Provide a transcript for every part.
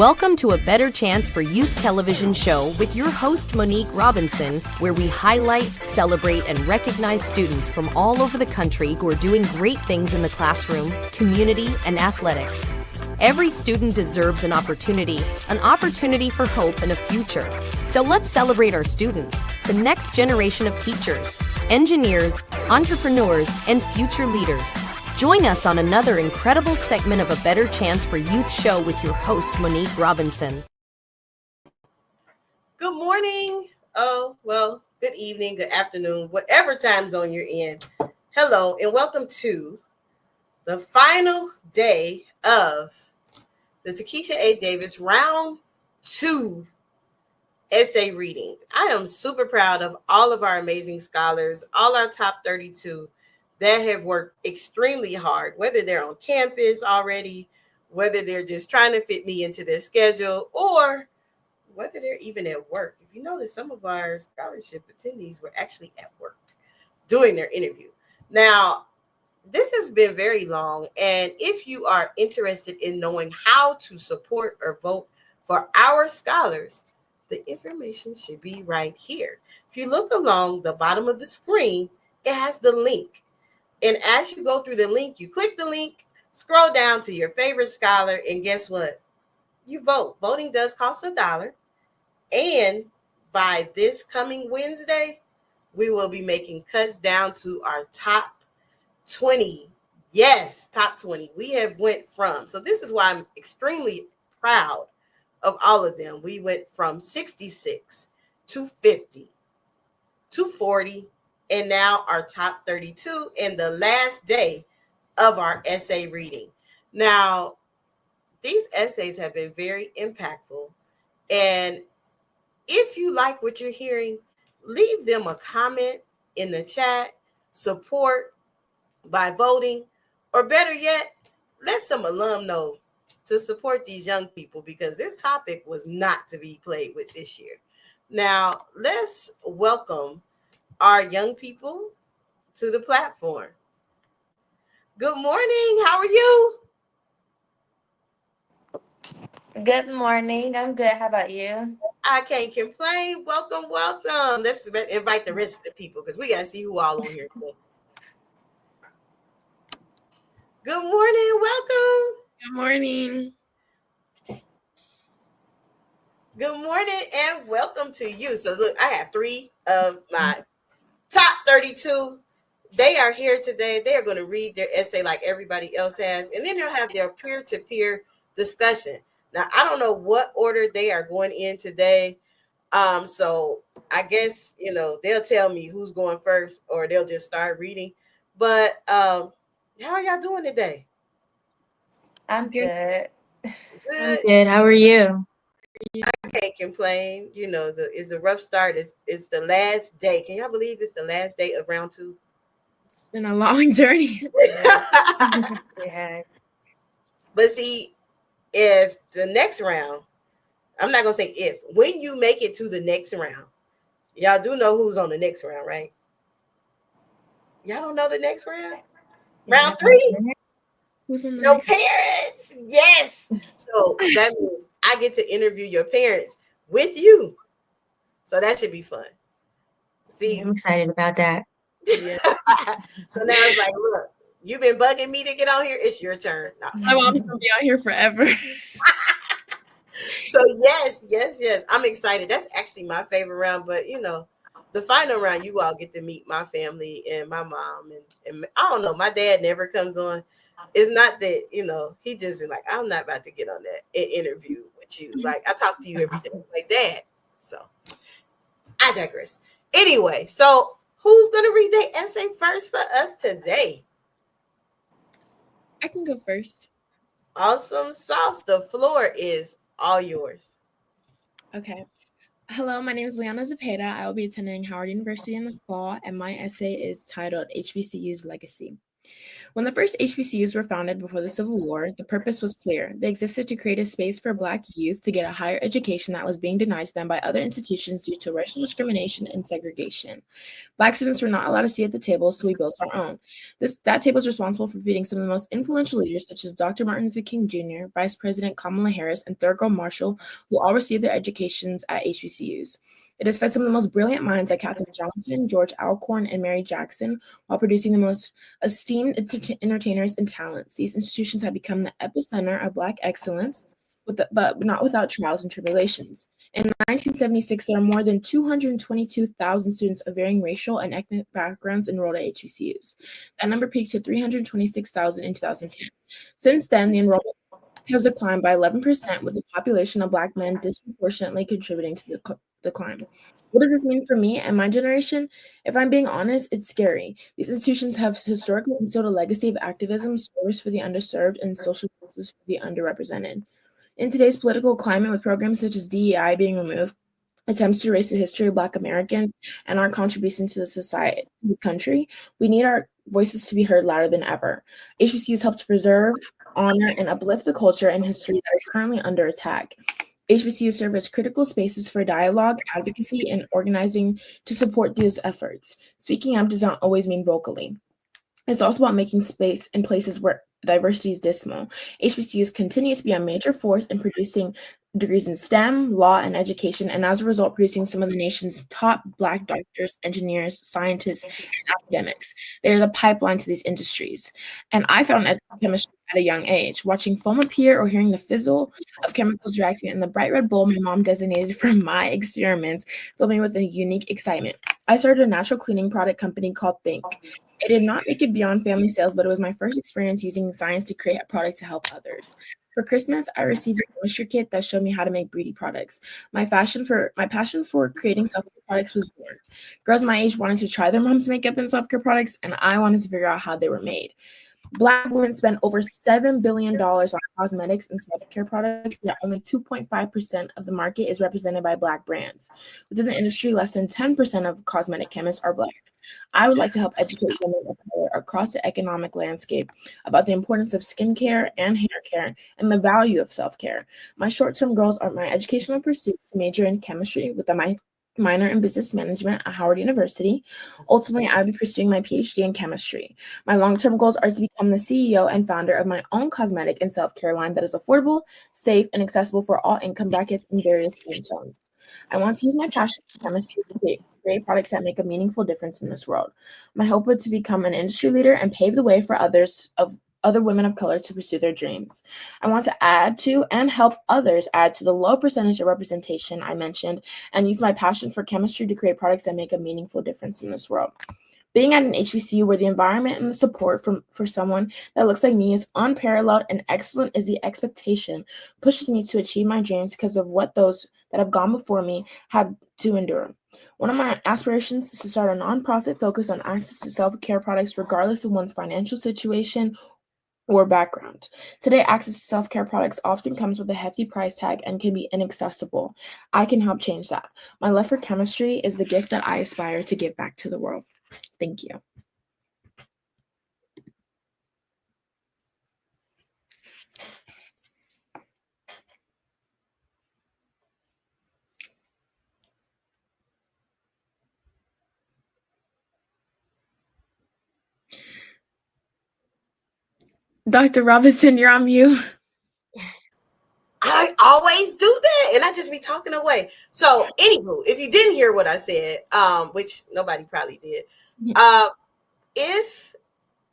Welcome to A Better Chance for Youth television show with your host, Monique Robinson, where we highlight, celebrate, and recognize students from all over the country who are doing great things in the classroom, community, and athletics. Every student deserves an opportunity for hope and a future. So let's celebrate our students, the next generation of teachers, engineers, entrepreneurs, and future leaders. Join us on another incredible segment of A Better Chance for Youth show with your host, Monique Robinson. Good morning. Good evening, good afternoon, whatever time zone you're in. Hello, and welcome to the final day of the Takisha A. Davis Round 2 essay reading. I am super proud of all of our amazing scholars, all our top 32 that have worked extremely hard, whether they're on campus already, whether they're just trying to fit me into their schedule, or whether they're even at work. If you notice, some of our scholarship attendees were actually at work doing their interview. Now, this has been very long, and if you are interested in knowing how to support or vote for our scholars, the information should be right here. If you look along the bottom of the screen, it has the link. And as you go through the link, you click the link, scroll down to your favorite scholar, and guess what? You vote. Voting does cost $1. And by this coming Wednesday, we will be making cuts down to our top 20. Yes, top 20. We have went from, so this is why I'm extremely proud of all of them. We went from 66 to 50 to 40, and now our top 32 in the last day of our essay reading. Now, these essays have been very impactful, and if you like what you're hearing, leave them a comment in the chat, support by voting, or better yet, let some alum know to support these young people, because this topic was not to be played with this year. Now, let's welcome our young people to the platform. Good morning. How are you? Good morning. I'm good. How about you? I can't complain. Welcome. Let's invite the rest of the people, because we got to see who all on here today. Good morning. Welcome. Good morning. Good morning and welcome to you. So look, I have 3 of my top 32. They are here today. They are going to read their essay like everybody else has, and then they'll have their peer-to-peer discussion. Now, I don't know what order they are going in today. So I guess, they'll tell me who's going first, or they'll just start reading. But how are y'all doing today? I'm good. I'm good. How are you? I can't complain. It's a rough start. It's the last day. Can y'all believe it's the last day of round 2? It's been a long journey. It has. But see, if the next round, I'm not going to say if, when you make it to the next round, y'all do know who's on the next round, right? Y'all don't know the next round? Round 3? Who's on the Your next? parents. Yes. So that means I get to interview your parents with you. So that should be fun. See, I'm excited about that. Yeah. So now it's like, look, you've been bugging me to get on here. It's your turn. No. My mom's gonna be on here forever. So yes. I'm excited. That's actually my favorite round. But the final round, you all get to meet my family and my mom. And I don't know, my dad never comes on. It's not that, he just is like, I'm not about to get on that interview with you. Like, I talk to you every day, like Dad. So I digress. Anyway, so who's going to read their essay first for us today? I can go first. Awesome sauce. The floor is all yours. Okay. Hello, my name is Liana Zepeda. I will be attending Howard University in the fall, and my essay is titled HBCU's Legacy. When the first HBCUs were founded before the Civil War, the purpose was clear. They existed to create a space for Black youth to get a higher education that was being denied to them by other institutions due to racial discrimination and segregation. Black students were not allowed to sit at the table, so we built our own. That table is responsible for feeding some of the most influential leaders, such as Dr. Martin Luther King Jr., Vice President Kamala Harris, and Thurgood Marshall, who all received their educations at HBCUs. It has fed some of the most brilliant minds like Katherine Johnson, George Alcorn, and Mary Jackson, while producing the most esteemed entertainers and talents. These institutions have become the epicenter of Black excellence, but not without trials and tribulations. In 1976, there are more than 222,000 students of varying racial and ethnic backgrounds enrolled at HBCUs. That number peaked to 326,000 in 2010. Since then, the enrollment has declined by 11%, with the population of Black men disproportionately contributing to the decline. What does this mean for me and my generation? If I'm being honest, it's scary. These institutions have historically instilled a legacy of activism, service for the underserved, and social justice for the underrepresented. In today's political climate, with programs such as DEI being removed, attempts to erase the history of Black Americans and our contribution to the society, the country, we need our voices to be heard louder than ever. HBCUs help to preserve, honor, and uplift the culture and history that is currently under attack. HBCUs serve as critical spaces for dialogue, advocacy, and organizing to support those efforts. Speaking up does not always mean vocally. It's also about making space in places where diversity is dismal. HBCUs continue to be a major force in producing degrees in STEM, law, and education, and as a result, producing some of the nation's top Black doctors, engineers, scientists, and academics. There's a pipeline to these industries. And I found chemistry at a young age. Watching foam appear or hearing the fizzle of chemicals reacting in the bright red bowl my mom designated for my experiments filled me with a unique excitement. I started a natural cleaning product company called Think. It did not make it beyond family sales, but it was my first experience using science to create a product to help others. For Christmas, I received a chemistry kit that showed me how to make beauty products. My passion for creating self-care products was born. Girls my age wanted to try their mom's makeup and self-care products, and I wanted to figure out how they were made. Black women spend over $7 billion on cosmetics and self-care products, yet only 2.5% of the market is represented by Black brands. Within the industry, less than 10% of cosmetic chemists are Black. I would like to help educate women of color across the economic landscape about the importance of skincare and hair care and the value of self-care. My short-term goals are my educational pursuits to major in chemistry with a minor in business management at Howard University. Ultimately, I'll be pursuing my PhD in chemistry. My long-term goals are to become the CEO and founder of my own cosmetic and self-care line that is affordable, safe, and accessible for all income brackets and various skin tones. I want to use my passion for chemistry to create products that make a meaningful difference in this world. My hope would to become an industry leader and pave the way for other women of color to pursue their dreams. I want to add to and help others add to the low percentage of representation I mentioned and use my passion for chemistry to create products that make a meaningful difference in this world. Being at an HBCU where the environment and the support for someone that looks like me is unparalleled and excellent is the expectation pushes me to achieve my dreams because of what those that have gone before me have to endure. One of my aspirations is to start a nonprofit focused on access to self-care products regardless of one's financial situation or background. Today, access to self-care products often comes with a hefty price tag and can be inaccessible. I can help change that. My love for chemistry is the gift that I aspire to give back to the world. Thank you. Dr. Robinson, you're on mute. I always do that, and I just be talking away. So, anywho, if you didn't hear what I said, which nobody probably did, if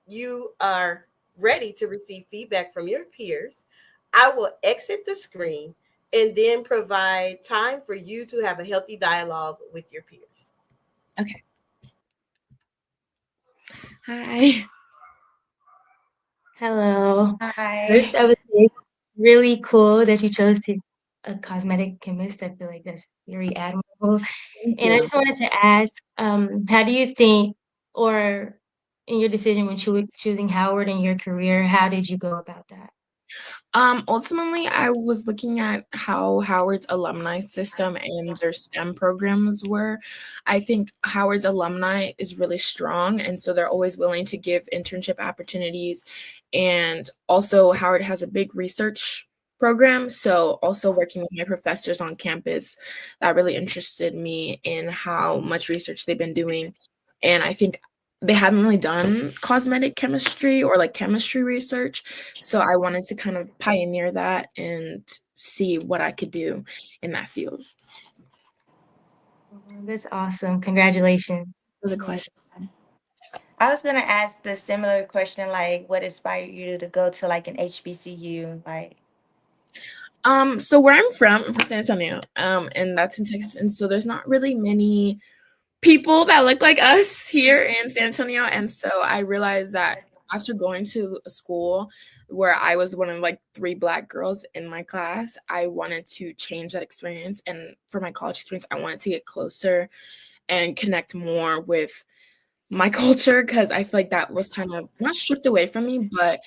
you are ready to receive feedback from your peers, I will exit the screen and then provide time for you to have a healthy dialogue with your peers. Okay. Hi. Hello. Hi. First, I would say really cool that you chose to a cosmetic chemist. I feel like that's very admirable. Thank And I you. just wanted to ask, how do you think, or in your decision when choosing Howard in your career, how did you go about that? Ultimately, I was looking at how Howard's alumni system and their STEM programs were. I think Howard's alumni is really strong, and so they're always willing to give internship opportunities. And also, Howard has a big research program, so also working with my professors on campus, that really interested me in how much research they've been doing. And I think they haven't really done cosmetic chemistry or like chemistry research. So I wanted to kind of pioneer that and see what I could do in that field. That's awesome. Congratulations. For the Yes. question. I was gonna ask the similar question, like what inspired you to go to like an HBCU? Like, So where I'm from San Antonio, and that's in Texas, and so there's not really many people that look like us here in San Antonio, and so I realized that after going to a school where I was one of like 3 Black girls in my class, I wanted to change that experience, and for my college experience, I wanted to get closer and connect more with my culture because I feel like that was kind of not stripped away from me, but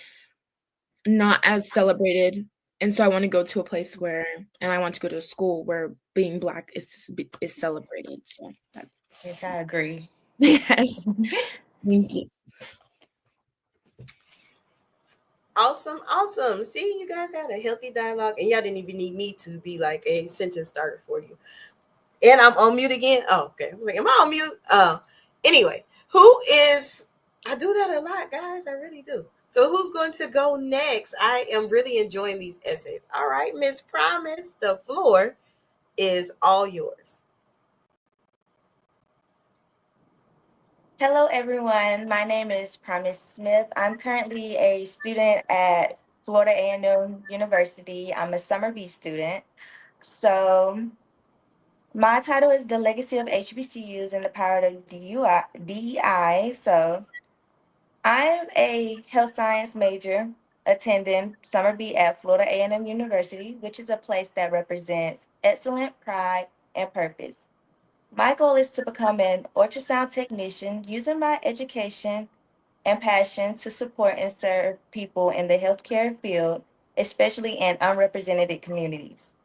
not as celebrated. And so I want to go to a place where, and I want to go to a school where being Black is celebrated. So that's yes, I agree. yes. Thank you. Awesome. See, you guys had a healthy dialogue, and y'all didn't even need me to be like a sentence starter for you. And I'm on mute again. Oh, okay. I was like, am I on mute? Anyway, I do that a lot, guys. I really do. So who's going to go next? I am really enjoying these essays. All right, Miss Promise, the floor is all yours. Hello, everyone. My name is Promise Smith. I'm currently a student at Florida A&M University. I'm a summer B student. So my title is The Legacy of HBCUs and the Power of DEI. So I'm a health science major attending summer B at Florida A&M University, which is a place that represents excellent pride and purpose. My goal is to become an ultrasound technician using my education and passion to support and serve people in the healthcare field, especially in unrepresented communities.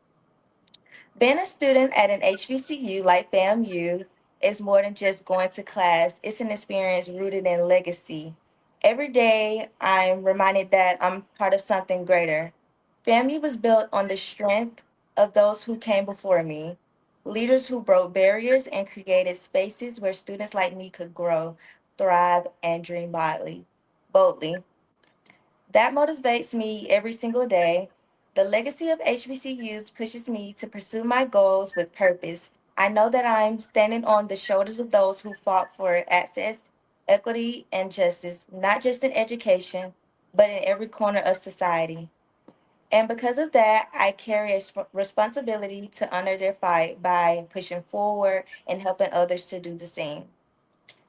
Being a student at an HBCU like FAMU is more than just going to class, it's an experience rooted in legacy. Every day, I'm reminded that I'm part of something greater. FAMU was built on the strength of those who came before me, leaders who broke barriers and created spaces where students like me could grow, thrive, and dream boldly. That motivates me every single day. The legacy of HBCUs pushes me to pursue my goals with purpose. I know that I'm standing on the shoulders of those who fought for access, equity, and justice, not just in education, but in every corner of society. And because of that, I carry a responsibility to honor their fight by pushing forward and helping others to do the same.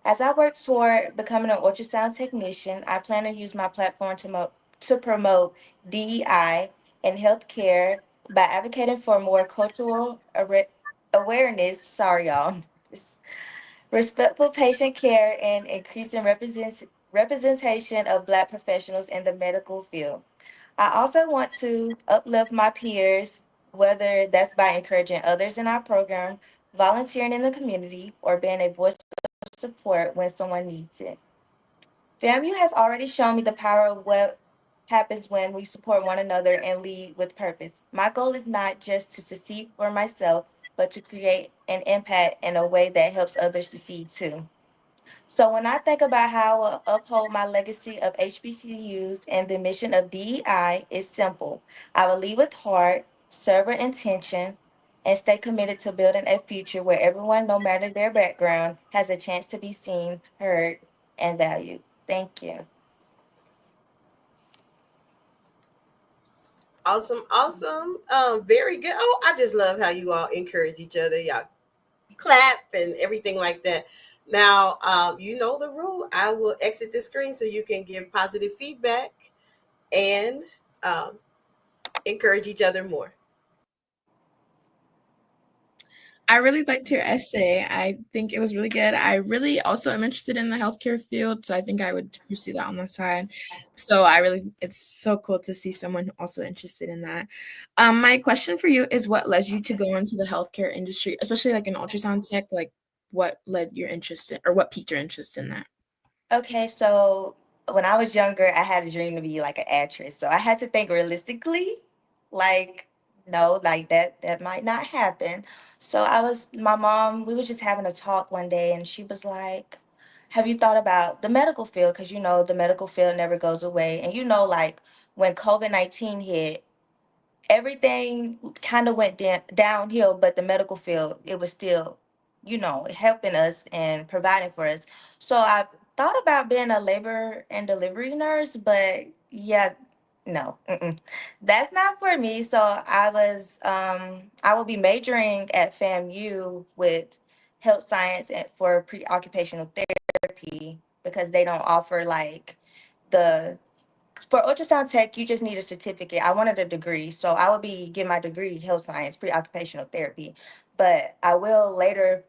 As I work toward becoming an ultrasound technician, I plan to use my platform to promote DEI and healthcare by advocating for more cultural awareness. Sorry, y'all. Respectful patient care and increasing representation of Black professionals in the medical field. I also want to uplift my peers, whether that's by encouraging others in our program, volunteering in the community, or being a voice support when someone needs it. FAMU has already shown me the power of what happens when we support one another and lead with purpose. My goal is not just to succeed for myself, but to create an impact in a way that helps others succeed too. So when I think about how I uphold my legacy of HBCUs and the mission of DEI, it's simple. I will lead with heart, serve with intention, and stay committed to building a future where everyone, no matter their background, has a chance to be seen, heard, and valued. Thank you. Awesome. Very good. Oh, I just love how you all encourage each other. Y'all clap and everything like that. Now, you know the rule. I will exit the screen so you can give positive feedback and encourage each other more. I really liked your essay. I think it was really good. I really also am interested in the healthcare field, so I think I would pursue that on the side. So it's so cool to see someone also interested in that. My question for you is, what led you to go into the healthcare industry, especially like in ultrasound tech? Like, what led your interest in, or what piqued your interest in that? Okay, so when I was younger, I had a dream to be like an actress. So I had to think realistically, like, no, like that might not happen. So my mom, we were just having a talk one day, and she was like, have you thought about the medical field? Because the medical field never goes away. And like when COVID-19 hit, everything kind of went downhill, but the medical field, it was still, helping us and providing for us. So I thought about being a labor and delivery nurse, but yeah, no, that's not for me. So I will be majoring at FAMU with health science and for pre-occupational therapy because they don't offer like the for ultrasound tech, you just need a certificate. I wanted a degree, so I will be getting my degree health science, pre-occupational therapy. But I will later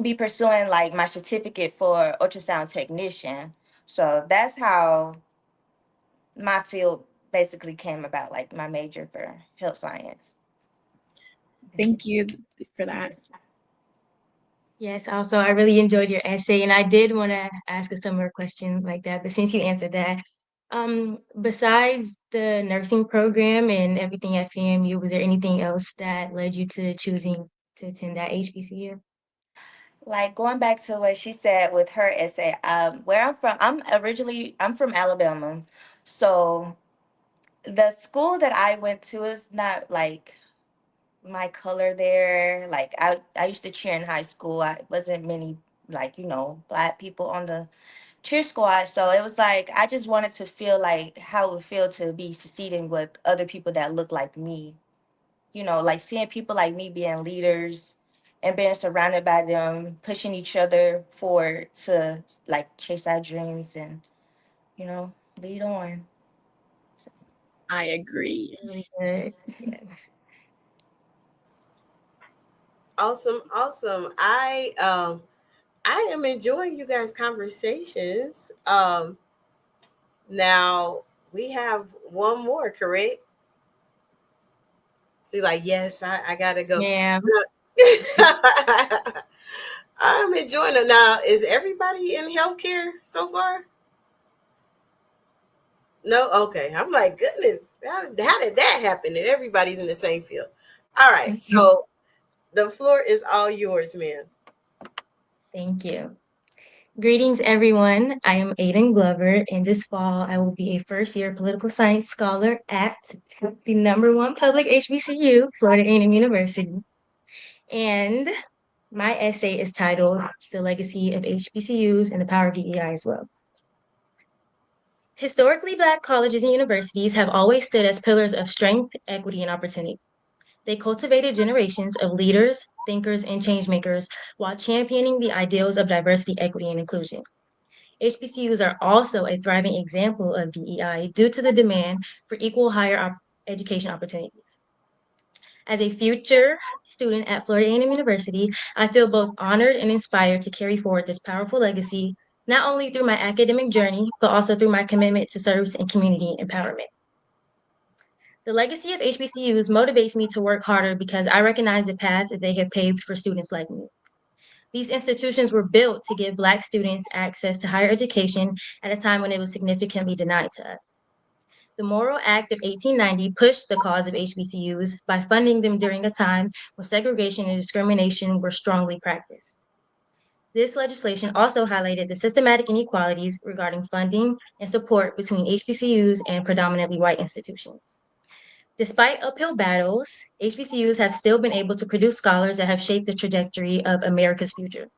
be pursuing like my certificate for ultrasound technician. So that's how my field basically came about, like my major for health science. Thank you for that. Yes, also, I really enjoyed your essay, and I did want to ask a similar question like that, but since you answered that, besides the nursing program and everything at FAMU, was there anything else that led you to choosing to attend that HBCU? Like going back to what she said with her essay, where I'm from, I'm from Alabama, so the school that I went to is not like my color there. Like I used to cheer in high school. I wasn't many like, black people on the cheer squad. So it was like I just wanted to feel like how it would feel to be succeeding with other people that look like me. Like seeing people like me being leaders and being surrounded by them, pushing each other forward to like chase our dreams and, lead on. So, I agree. Really good. Yes. Awesome, awesome. I am enjoying you guys' conversations. Now we have one more, correct? She's like, yes, I gotta go. Ma'am. I'm enjoying it. Now, is everybody in healthcare so far? No? Okay. I'm like, goodness, how did that happen? And everybody's in the same field. All right. So the floor is all yours, man. Thank you. Greetings, everyone. I am Aiden Glover, and this fall I will be a first-year political science scholar at the #1 public HBCU, Florida A&M University. And my essay is titled "The Legacy of HBCUs and the Power of DEI" as well. Historically, Black colleges and universities have always stood as pillars of strength, equity, and opportunity. They cultivated generations of leaders, thinkers, and changemakers while championing the ideals of diversity, equity, and inclusion. HBCUs are also a thriving example of DEI due to the demand for equal higher education opportunities. As a future student at Florida A&M University, I feel both honored and inspired to carry forward this powerful legacy, not only through my academic journey, but also through my commitment to service and community empowerment. The legacy of HBCUs motivates me to work harder because I recognize the path that they have paved for students like me. These institutions were built to give Black students access to higher education at a time when it was significantly denied to us. The Moral Act of 1890 pushed the cause of HBCUs by funding them during a time when segregation and discrimination were strongly practiced. This legislation also highlighted the systematic inequalities regarding funding and support between HBCUs and predominantly white institutions. Despite uphill battles, HBCUs have still been able to produce scholars that have shaped the trajectory of America's future.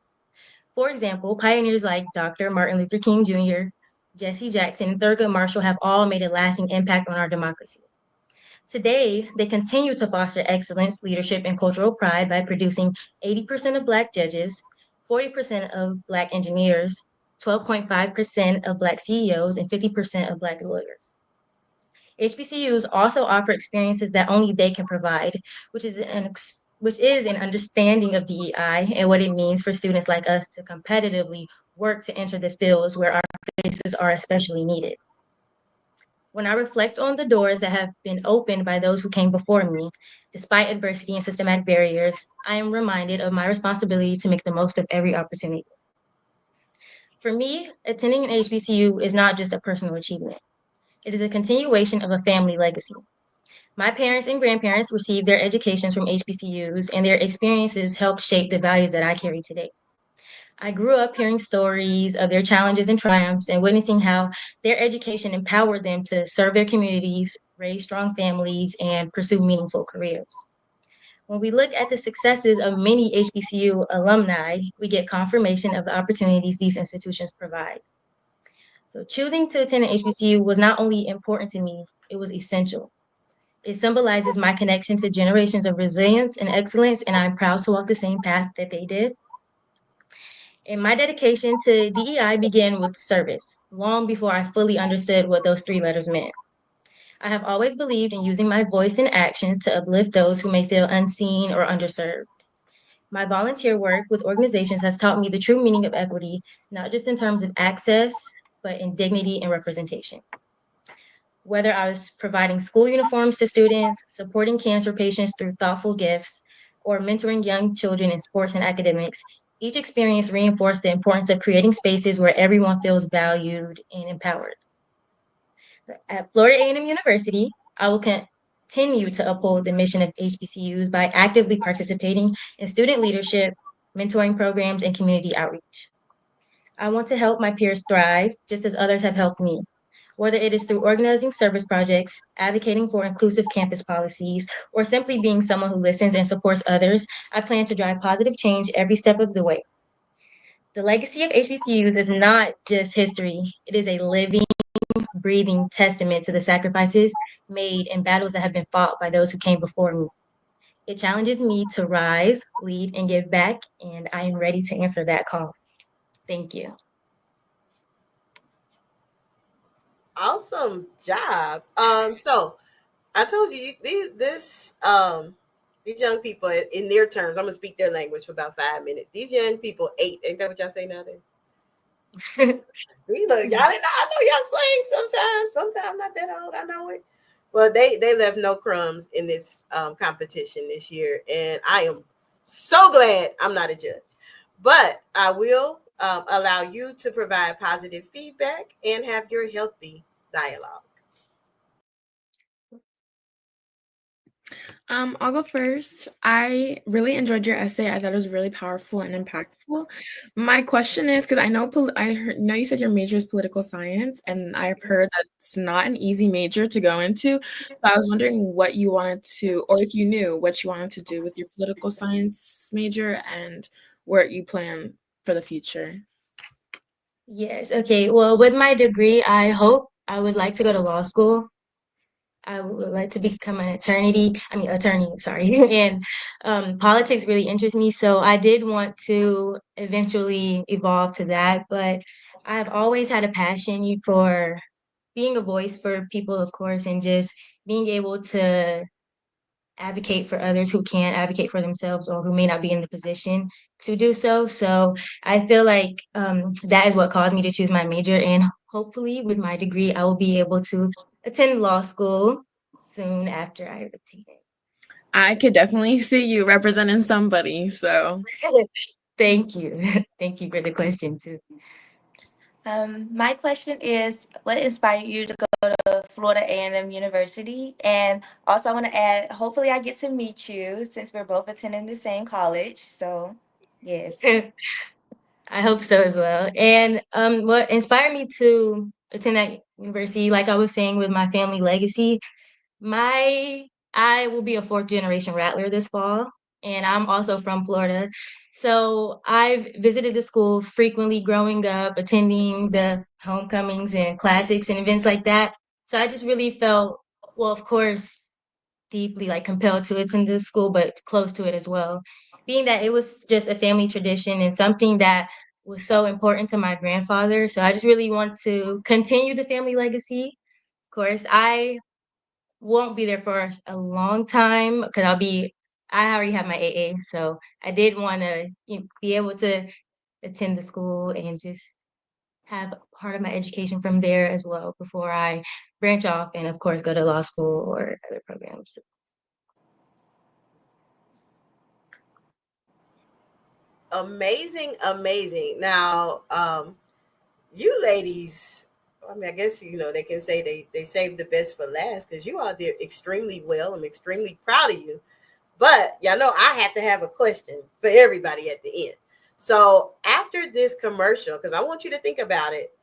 For example, pioneers like Dr. Martin Luther King Jr., Jesse Jackson, and Thurgood Marshall have all made a lasting impact on our democracy. Today, they continue to foster excellence, leadership, and cultural pride by producing 80% of Black judges, 40% of Black engineers, 12.5% of Black CEOs, and 50% of Black lawyers. HBCUs also offer experiences that only they can provide, which is an which is an understanding of DEI and what it means for students like us to competitively work to enter the fields where our faces are especially needed. When I reflect on the doors that have been opened by those who came before me, despite adversity and systematic barriers, I am reminded of my responsibility to make the most of every opportunity. For me, attending an HBCU is not just a personal achievement. It is a continuation of a family legacy. My parents and grandparents received their educations from HBCUs, and their experiences helped shape the values that I carry today. I grew up hearing stories of their challenges and triumphs and witnessing how their education empowered them to serve their communities, raise strong families, and pursue meaningful careers. When we look at the successes of many HBCU alumni, we get confirmation of the opportunities these institutions provide. So choosing to attend an HBCU was not only important to me, it was essential. It symbolizes my connection to generations of resilience and excellence, and I'm proud to walk the same path that they did. And my dedication to DEI began with service, long before I fully understood what those three letters meant. I have always believed in using my voice and actions to uplift those who may feel unseen or underserved. My volunteer work with organizations has taught me the true meaning of equity, not just in terms of access, but in dignity and representation. Whether I was providing school uniforms to students, supporting cancer patients through thoughtful gifts, or mentoring young children in sports and academics, each experience reinforced the importance of creating spaces where everyone feels valued and empowered. So at Florida A&M University, I will continue to uphold the mission of HBCUs by actively participating in student leadership, mentoring programs, and community outreach. I want to help my peers thrive just as others have helped me. Whether it is through organizing service projects, advocating for inclusive campus policies, or simply being someone who listens and supports others, I plan to drive positive change every step of the way. The legacy of HBCUs is not just history, it is a living, breathing testament to the sacrifices made and battles that have been fought by those who came before me. It challenges me to rise, lead, and give back, and I am ready to answer that call. Thank you. Awesome job. So I told you these young people in their terms. I'm gonna speak their language for about 5 minutes. These young people ate. Ain't that what y'all say nowadays? See, look, y'all didn't know. I know y'all slang sometimes. Sometimes not that old. I know it. Well, they left no crumbs in this competition this year, and I am so glad I'm not a judge. But I will allow you to provide positive feedback and have your healthy dialogue. I'll go first. I really enjoyed your essay. I thought it was really powerful and impactful. My question is because I know know you said your major is political science, and I've heard that it's not an easy major to go into. So I was wondering what you wanted to, or if you knew what you wanted to do with your political science major and what you plan for the future. Yes, okay. Well, with my degree, I would like to go to law school. I would like to become an attorney, sorry. And politics really interests me. So I did want to eventually evolve to that, but I've always had a passion for being a voice for people, of course, and just being able to advocate for others who can't advocate for themselves or who may not be in the position to do so. So I feel like that is what caused me to choose my major. And hopefully, with my degree, I will be able to attend law school soon after I obtain it. I could definitely see you representing somebody. So Thank you. Thank you for the question, too. My question is, what inspired you to go to Florida A&M University? And also, I want to add, hopefully, I get to meet you since we're both attending the same college. So, yes. I hope so as well. And what inspired me to attend that university, like I was saying with my family legacy, My I will be a fourth generation Rattler this fall, and I'm also from Florida. So I've visited the school frequently growing up, attending the homecomings and classics and events like that. So I just really felt, well, of course, deeply like compelled to attend the school, but close to it as well. Being that it was just a family tradition and something that was so important to my grandfather. So I just really want to continue the family legacy. Of course, I won't be there for a long time because I'll be I already have my AA, so I did want to be able to attend the school and just have part of my education from there as well before I branch off and, of course, go to law school or other programs. Amazing, amazing. Now, you ladies, I mean, I guess they can say they saved the best for last because you all did extremely well. I'm extremely proud of you. But y'all know I have to have a question for everybody at the end. So after this commercial, because I want you to think about it,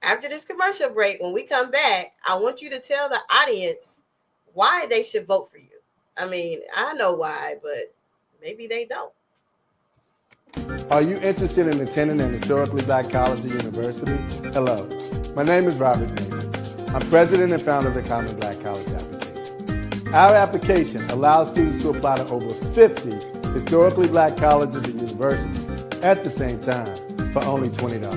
after this commercial break, when we come back, I want you to tell the audience why they should vote for you. I mean, I know why, but maybe they don't. Are you interested in attending an historically black college or university? Hello, my name is Robert Mason. I'm president and founder of the Common Black College application. Our application allows students to apply to over 50 historically black colleges and universities at the same time for only $20.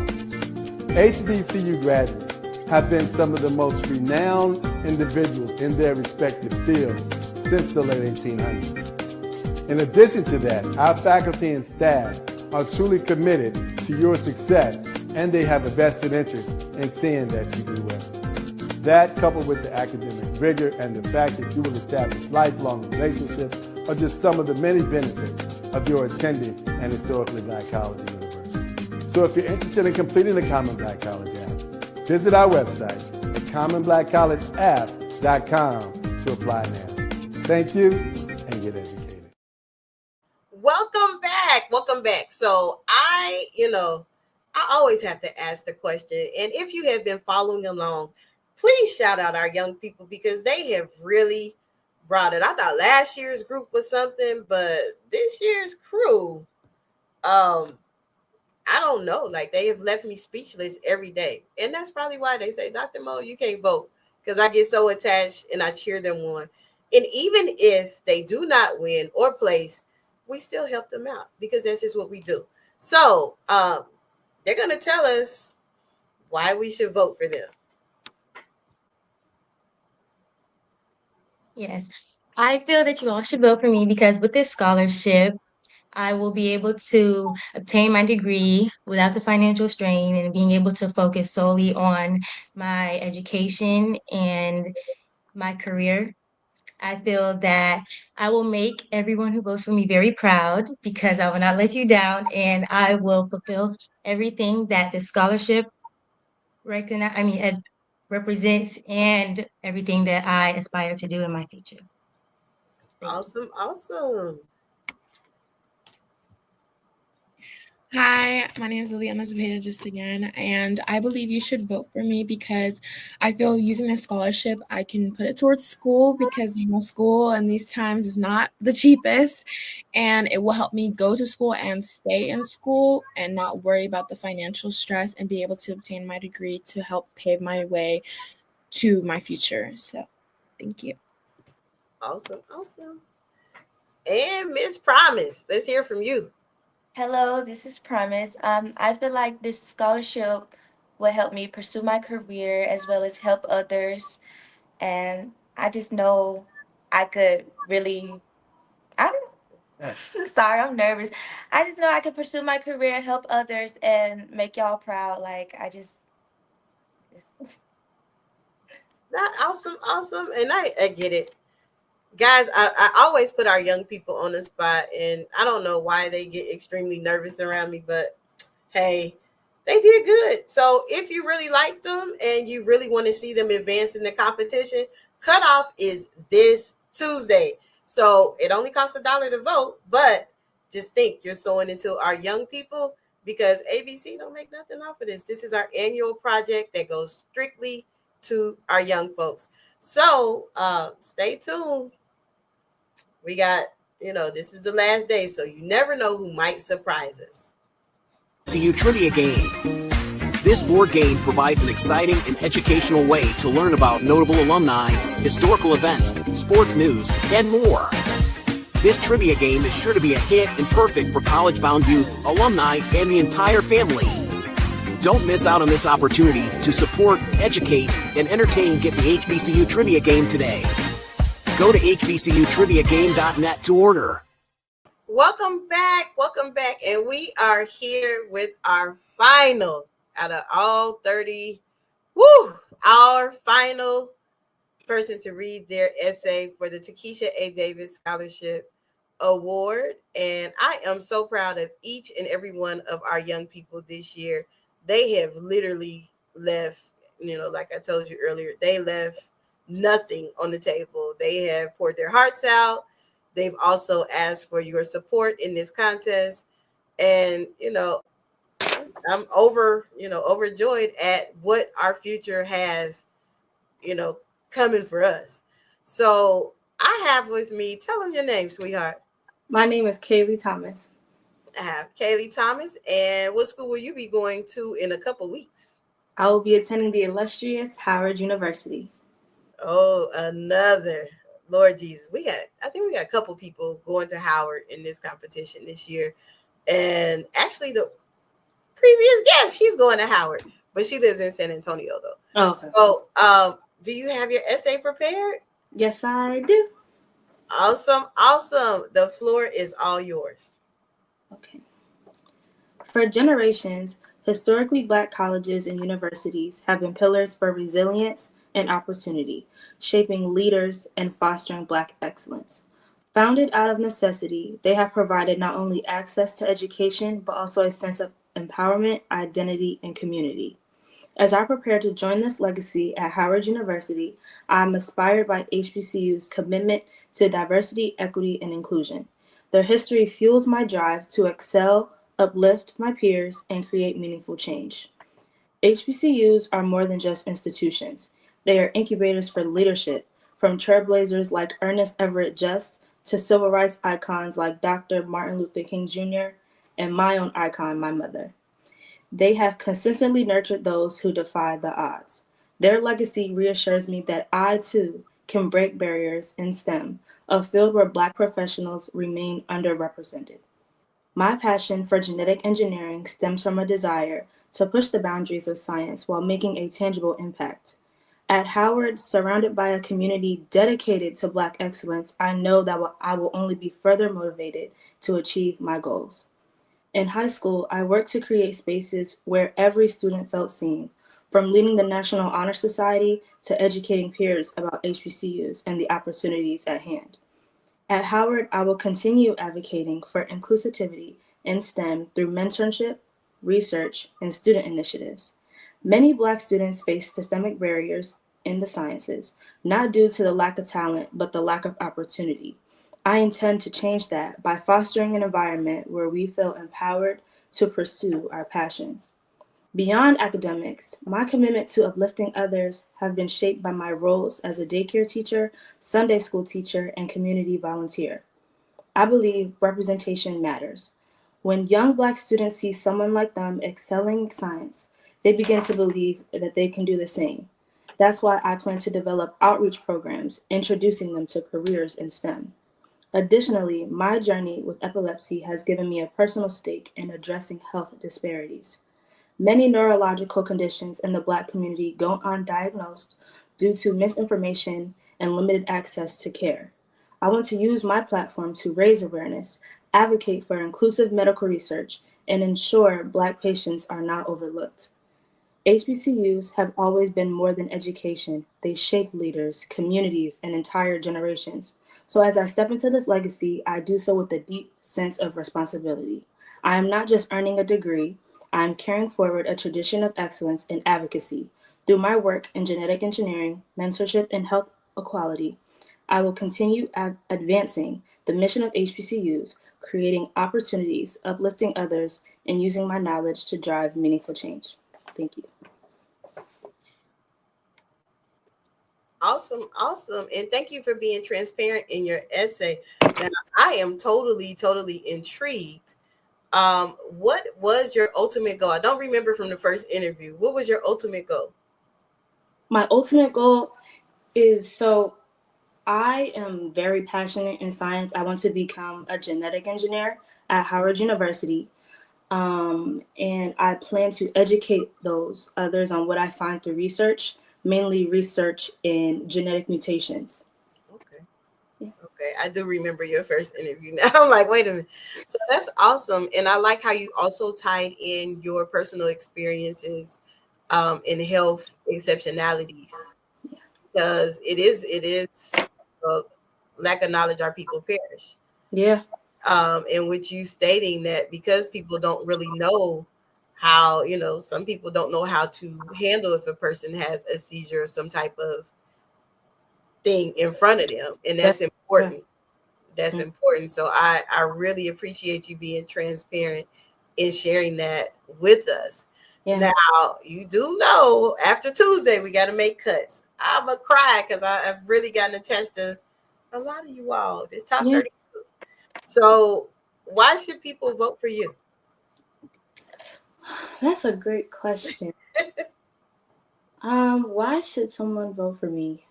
HBCU graduates have been some of the most renowned individuals in their respective fields since the late 1800s. In addition to that, our faculty and staff are truly committed to your success, and they have a vested interest in seeing that you do well. That, coupled with the academic rigor and the fact that you will establish lifelong relationships, are just some of the many benefits of your attending an historically black college or university. So if you're interested in completing the Common Black College app, visit our website at commonblackcollegeapp.com to apply now. Thank you, and get educated. Welcome back. Welcome back. So I always have to ask the question. And if you have been following along, please shout out our young people because they have really brought it. I thought last year's group was something, but this year's crew, I don't know. Like they have left me speechless every day. And that's probably why they say, Dr. Mo, you can't vote because I get so attached and I cheer them on. And even if they do not win or place, we still help them out because that's just what we do. So they're going to tell us why we should vote for them. Yes, I feel that you all should vote for me because with this scholarship, I will be able to obtain my degree without the financial strain and being able to focus solely on my education and my career. I feel that I will make everyone who votes for me very proud because I will not let you down and I will fulfill everything that the scholarship represents and everything that I aspire to do in my future. Awesome. Awesome. Hi, my name is Liliana Zepeda just again, and I believe you should vote for me because I feel using a scholarship, I can put it towards school because school in these times is not the cheapest, and it will help me go to school and stay in school and not worry about the financial stress and be able to obtain my degree to help pave my way to my future. So, thank you. Awesome. Awesome. And Miss Promise, let's hear from you. Hello, this is Promise. I feel like this scholarship will help me pursue my career as well as help others. And I just know I could really, sorry, I'm nervous. I just know I could pursue my career, help others, and make y'all proud. Awesome. Awesome. And I get it. Guys, I always put our young people on the spot, and I don't know why they get extremely nervous around me, but hey, they did good. So if you really like them and you really want to see them advance in the competition, cutoff is this Tuesday. So it only costs $1 to vote, but just think you're sowing into our young people because ABC don't make nothing off of this. This is our annual project that goes strictly to our young folks. So stay tuned. We got, this is the last day, so you never know who might surprise us. HBCU Trivia Game. This board game provides an exciting and educational way to learn about notable alumni, historical events, sports news, and more. This trivia game is sure to be a hit and perfect for college-bound youth, alumni, and the entire family. Don't miss out on this opportunity to support, educate, and entertain Get the HBCU Trivia Game today. Go to hbcutriviagame.net to order. Welcome back. Welcome back. And we are here with our final out of all 30. Our final person to read their essay for the Takisha A. Davis Scholarship Award. And I am so proud of each and every one of our young people this year. They have literally left, like I told you earlier, they left nothing on the table. They have poured their hearts out. They've also asked for your support in this contest. And, I'm overjoyed at what our future has, coming for us. So I have with me, tell them your name, sweetheart. My name is Kaylee Thomas. I have Kaylee Thomas. And what school will you be going to in a couple weeks? I will be attending the illustrious Howard University. Oh, another. Lord Jesus. I think we got a couple people going to Howard in this competition this year. And actually the previous guest, she's going to Howard, but she lives in San Antonio though. Oh, okay. So do you have your essay prepared? Yes, I do. Awesome. The floor is all yours. Okay. For generations, historically Black colleges and universities have been pillars for resilience and opportunity, shaping leaders and fostering Black excellence. Founded out of necessity, they have provided not only access to education, but also a sense of empowerment, identity, and community. As I prepare to join this legacy at Howard University, I am inspired by HBCU's commitment to diversity, equity, and inclusion. Their history fuels my drive to excel, uplift my peers, and create meaningful change. HBCUs are more than just institutions. They are incubators for leadership, from trailblazers like Ernest Everett Just to civil rights icons like Dr. Martin Luther King Jr. and my own icon, my mother. They have consistently nurtured those who defy the odds. Their legacy reassures me that I, too, can break barriers in STEM, a field where Black professionals remain underrepresented. My passion for genetic engineering stems from a desire to push the boundaries of science while making a tangible impact. At Howard, surrounded by a community dedicated to Black excellence, I know that I will only be further motivated to achieve my goals. In high school, I worked to create spaces where every student felt seen, from leading the National Honor Society to educating peers about HBCUs and the opportunities at hand. At Howard, I will continue advocating for inclusivity in STEM through mentorship, research, and student initiatives. Many Black students face systemic barriers in the sciences, not due to the lack of talent, but the lack of opportunity. I intend to change that by fostering an environment where we feel empowered to pursue our passions. Beyond academics, my commitment to uplifting others have been shaped by my roles as a daycare teacher, Sunday school teacher, and community volunteer. I believe representation matters. When young Black students see someone like them excelling in science, they begin to believe that they can do the same. That's why I plan to develop outreach programs, introducing them to careers in STEM. Additionally, my journey with epilepsy has given me a personal stake in addressing health disparities. Many neurological conditions in the Black community go undiagnosed due to misinformation and limited access to care. I want to use my platform to raise awareness, advocate for inclusive medical research, and ensure Black patients are not overlooked. HBCUs have always been more than education. They shape leaders, communities, and entire generations. So as I step into this legacy, I do so with a deep sense of responsibility. I am not just earning a degree, I am carrying forward a tradition of excellence in advocacy. Through my work in genetic engineering, mentorship, and health equality, I will continue advancing the mission of HBCUs, creating opportunities, uplifting others, and using my knowledge to drive meaningful change. Thank you. Awesome. And thank you for being transparent in your essay. Now, I am totally intrigued. What was your ultimate goal? I don't remember from the first interview. What was your ultimate goal? My ultimate goal is I am very passionate in science. I want to become a genetic engineer at Howard University. And I plan to educate those others on what I find through research, mainly research in genetic mutations. Okay. Okay, I do remember your first interview now. I'm like, wait a minute. So that's awesome. And I like how you also tied in your personal experiences in health exceptionalities, because it is lack of knowledge our people perish. Yeah. And with you stating that because people don't really know how, some people don't know how to handle if a person has a seizure or some type of thing in front of them. And that's important. That's important. So I really appreciate you being transparent and sharing that with us. Yeah. Now, you do know after Tuesday, we got to make cuts. I'm going to cry because I've really gotten attached to a lot of you all. This top 32. So why should people vote for you? That's a great question. Why should someone vote for me?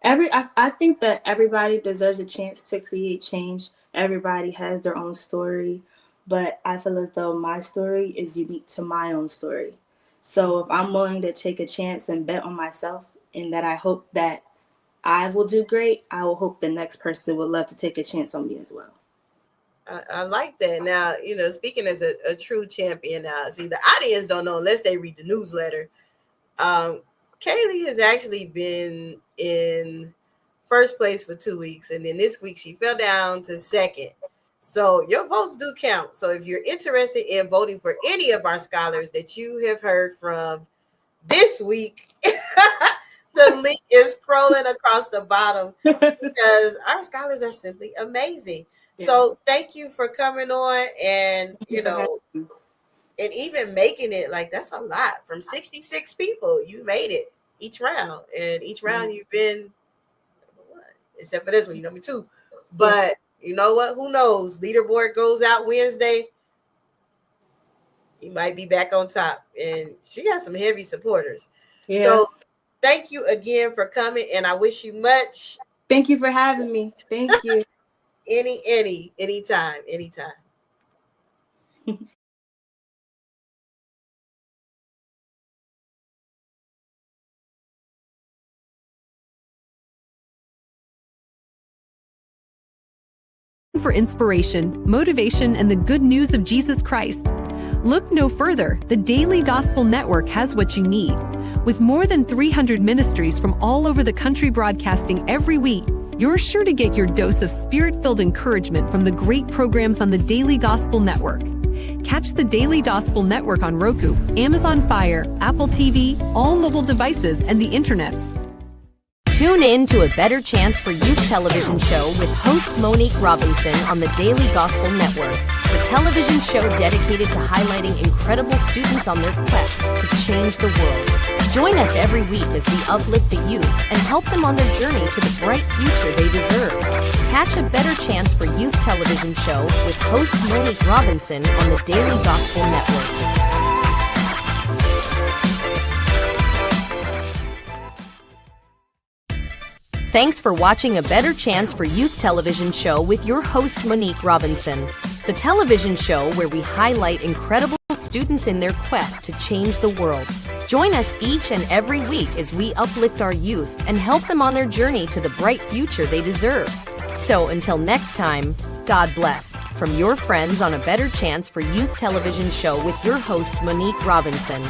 I think that everybody deserves a chance to create change. Everybody has their own story, but I feel as though my story is unique to my own story. So if I'm willing to take a chance and bet on myself, and that I hope that I will do great, I will hope the next person would love to take a chance on me as well. I like that. Now, speaking as a true champion now, see, the audience don't know unless they read the newsletter. Kaylee has actually been in first place for 2 weeks, and then this week she fell down to second. So your votes do count. So if you're interested in voting for any of our scholars that you have heard from this week, the link is scrolling across the bottom because our scholars are simply amazing. Yeah. So thank you for coming on and, and even making it like that's a lot from 66 people. You made it each round, and each round you've been number one, except for this one, number two. But you know what? Who knows? Leaderboard goes out Wednesday. You might be back on top, and she got some heavy supporters. Yeah. So thank you again for coming, and I wish you much. Thank you for having me. Thank you. Anytime. For inspiration, motivation, and the good news of Jesus Christ. Look no further. The Daily Gospel Network has what you need. With more than 300 ministries from all over the country broadcasting every week, you're sure to get your dose of spirit-filled encouragement from the great programs on the Daily Gospel Network. Catch the Daily Gospel Network on Roku, Amazon Fire, Apple TV, all mobile devices, and the internet. Tune in to A Better Chance for Youth television show with host Monique Robinson on the Daily Gospel Network, the television show dedicated to highlighting incredible students on their quest to change the world. Join us every week as we uplift the youth and help them on their journey to the bright future they deserve. Catch A Better Chance for Youth television show with host Monique Robinson on the Daily Gospel Network. Thanks for watching A Better Chance for Youth television show with your host Monique Robinson, the television show where we highlight incredible students in their quest to change the world. Join us each and every week as we uplift our youth and help them on their journey to the bright future they deserve. So until next time, God bless. From your friends on A Better Chance for Youth television show with your host Monique Robinson.